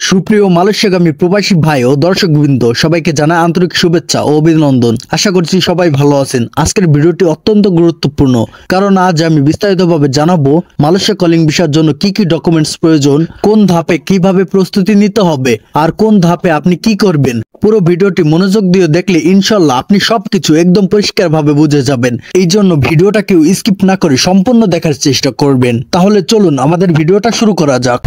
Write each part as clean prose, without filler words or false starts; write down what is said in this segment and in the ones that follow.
সুপ্রিয় মালয়েশিয়াগামী প্রবাসী ভাই ও দর্শকবৃন্দ সবাইকে জানাই আন্তরিক শুভেচ্ছা ও অভিনন্দন। আশা করছি সবাই ভালো আছেন। আজকের ভিডিওটি অত্যন্ত গুরুত্বপূর্ণ, কারণ আজ আমি বিস্তারিতভাবে জানাবো মালয়েশিয়া কলিং ভিসার জন্য কি কি ডকুমেন্টস প্রয়োজন, কোন ধাপে কিভাবে প্রস্তুতি নিতে হবে আর কোন ধাপে আপনি কি করবেন। পুরো ভিডিওটি মনোযোগ দিয়ে দেখলে ইনশাল্লাহ আপনি সবকিছু একদম পরিষ্কারভাবে বুঝে যাবেন। এই জন্য ভিডিওটা কেউ স্কিপ না করে সম্পূর্ণ দেখার চেষ্টা করবেন। তাহলে চলুন আমাদের ভিডিওটা শুরু করা যাক।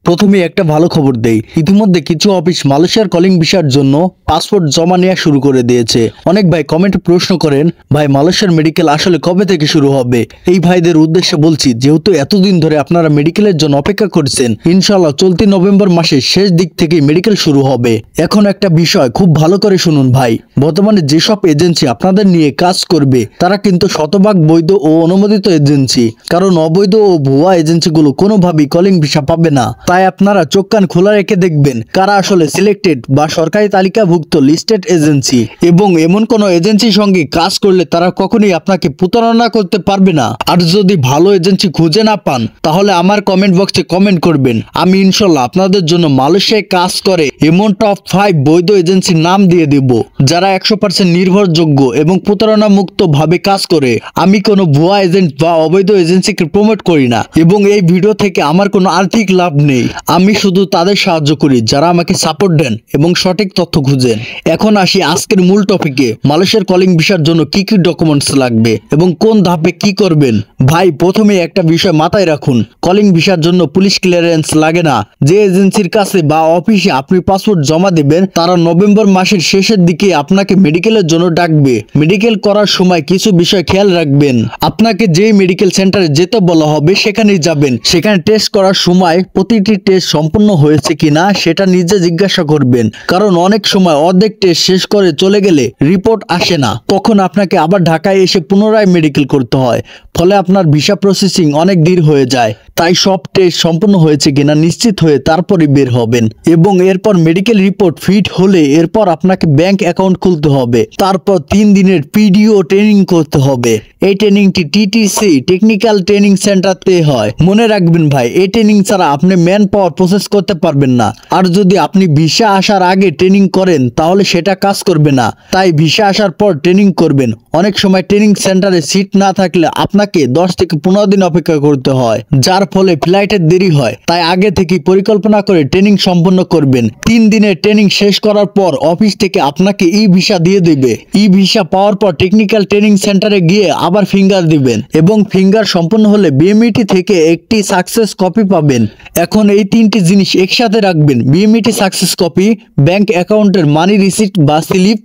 প্রথমে একটা ভালো খবর দেই, ইতিমধ্যে কিছু অফিস মালয়েশিয়ার কলিং ভিসার জন্য পাসপোর্ট জমা নেওয়া শুরু করে দিয়েছে। অনেক ভাই কমেন্ট প্রশ্ন করেন, ভাই মালয়েশিয়ার মেডিকেল আসলে কবে থেকে শুরু হবে? এই ভাইদের উদ্দেশ্যে বলছি, যেহেতু এতদিন ধরে আপনারা মেডিকেলের জন্য অপেক্ষা করছেন, ইনশাআল্লাহ চলতি নভেম্বর মাসের শেষ দিক থেকে মেডিকেল শুরু হবে। এখন একটা বিষয় খুব ভালো করে শুনুন ভাই, বর্তমানে যেসব এজেন্সি আপনাদের নিয়ে কাজ করবে তারা কিন্তু শতভাগ বৈধ ও অনুমোদিত এজেন্সি, কারণ অবৈধ ও ভুয়া এজেন্সিগুলো কোনোভাবেই কলিং ভিসা পাবে না। তাই আপনারা চোখ কান খোলা রেখে দেখবেন কারা আসলে সিলেক্টেড বা সরকারি তালিকাভুক্ত লিস্টেড এজেন্সি, এবং এমন কোনো এজেন্সির সঙ্গে কাজ করলে তারা কখনোই আপনাকে প্রতারণা করতে পারবে না। আর যদি ভালো এজেন্সি খুঁজে না পান তাহলে আমার কমেন্ট বক্সে কমেন্ট করবেন, আমি ইনশাল্লাহ আপনাদের জন্য মালয়েশিয়ায় কাজ করে এমন টপ 5 বৈধ এজেন্সির নাম দিয়ে দেব, যারা 100% নির্ভরযোগ্য এবং প্রতারণা মুক্ত ভাবে কাজ করে। আমি কোনো ভুয়া এজেন্ট বা অবৈধ এজেন্সিকে প্রমোট করি না, এবং এই ভিডিও থেকে আমার কোনো আর্থিক লাভ নেই। আমি শুধু তাদের সাহায্য করি যারা আমাকে সাপোর্ট দেন এবং সঠিক তথ্য খুঁজেন। এখন আসি আজকের মূল টপিকে, মালয়েশিয়ার কলিং ভিসার জন্য কি কি ডকুমেন্টস লাগবে এবং কোন ধাপে কি করবেন। ভাই প্রথমে একটা বিষয় মাথায় রাখুন, কলিং ভিসার জন্য পুলিশ ক্লিয়ারেন্স লাগে না। যে এজেন্সির কাছে বা অফিসে আপনি পাসপোর্ট জমা দেবেন তারা নভেম্বর মাসের শেষের দিকে আপনাকে মেডিকেলের জন্য ডাকবে। মেডিকেল করার সময় কিছু বিষয় খেয়াল রাখবেন। আপনাকে যেই মেডিকেল সেন্টারে যেতে বলা হবে সেখানেই যাবেন। সেখানে টেস্ট করার সময় প্রতিটি টেস্ট সম্পূর্ণ হয়েছে কিনা সেটা নিজে জিজ্ঞাসা করবেন, কারণ অনেক সময় অর্ধেক টেস্ট শেষ করে চলে গেলে রিপোর্ট আসে না, তখন আপনাকে আবার ঢাকায় এসে পুনরায় মেডিকেল করতে হয়, ফলে আপনার ভিসা প্রসেসিং অনেক দেরি হয়ে যায়। তাই সব টেস্ট সম্পূর্ণ হয়েছে কিনা নিশ্চিত হয়ে তারপরে বের হবেন, এবং এরপর মেডিকেল রিপোর্ট ফিট হলে এরপর আপনাকে ব্যাংক অ্যাকাউন্ট খুলতে হবে। তারপর 3 দিনের পিডিও ট্রেনিং করতে হবে। এই ট্রেনিংটি টিটিসি টেকনিক্যাল ট্রেনিং সেন্টারতে হয়। মনে রাখবেন ভাই, এই ট্রেনিং ছাড়া আপনি ম্যান পাওয়ার প্রসেস করতে পারবেন না। আর যদি আপনি ভিসা আসার আগে ট্রেনিং করেন তাহলে সেটা কাজ করবে না। তাই ভিসা আসার পর ট্রেনিং করবেন। অনেক সময় ট্রেনিং সেন্টারে সিট না থাকলে আপনাকে 10 থেকে 15 দিন অপেক্ষা করতে হয়, যার ফলে ফ্লাইটের দেরি হয়। তাই আগে থেকে পরিকল্পনা করে ট্রেনিং সম্পন্ন করবেন। 3 দিনের ট্রেনিং শেষ করার পর অফিস থেকে আপনাকে ই ভিসা দিয়ে দেবে। ই ভিসা পাওয়ার পর টেকনিক্যাল ট্রেনিং সেন্টারে গিয়ে আবার ফিঙ্গার দিবেন, এবং ফিঙ্গার সম্পন্ন হলে বিএমইটি থেকে একটি সাকসেস কপি পাবেন। এখন এই 3টি জিনিস একসাথে রাখবেন: বিএমইটি সাকসেস কপি, ব্যাংক অ্যাকাউন্টের মানি রিসিট বা স্লিপ,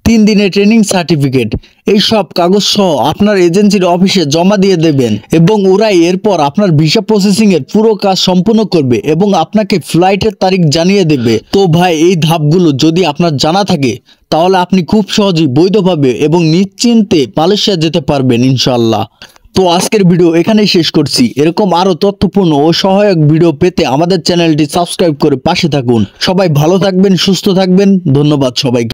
3 দিনের ট্রেনিং সার্টিফিকেট। এই সব কাগজ সহ আপনার এজেন্সির অফিসে জমা দিয়ে দেবেন, এবং ওরাই এরপর আপনার ভিসা প্রসেসিং এর পুরো কাজ সম্পূর্ণ করবে এবং আপনাকে ফ্লাইটের তারিখ জানিয়ে দেবে। তো ভাই, এই ধাপগুলো যদি আপনার জানা থাকে তাহলে আপনি খুব সহজেই বৈধভাবে এবং নিশ্চিন্তে মালয়েশিয়া যেতে পারবেন ইনশাআল্লাহ। তো আজকের ভিডিও এখানেই শেষ করছি। এরকম আরো তথ্যপূর্ণ ও সহায়ক ভিডিও পেতে আমাদের চ্যানেলটি সাবস্ক্রাইব করে পাশে থাকুন। সবাই ভালো থাকবেন, সুস্থ থাকবেন। ধন্যবাদ সবাইকে।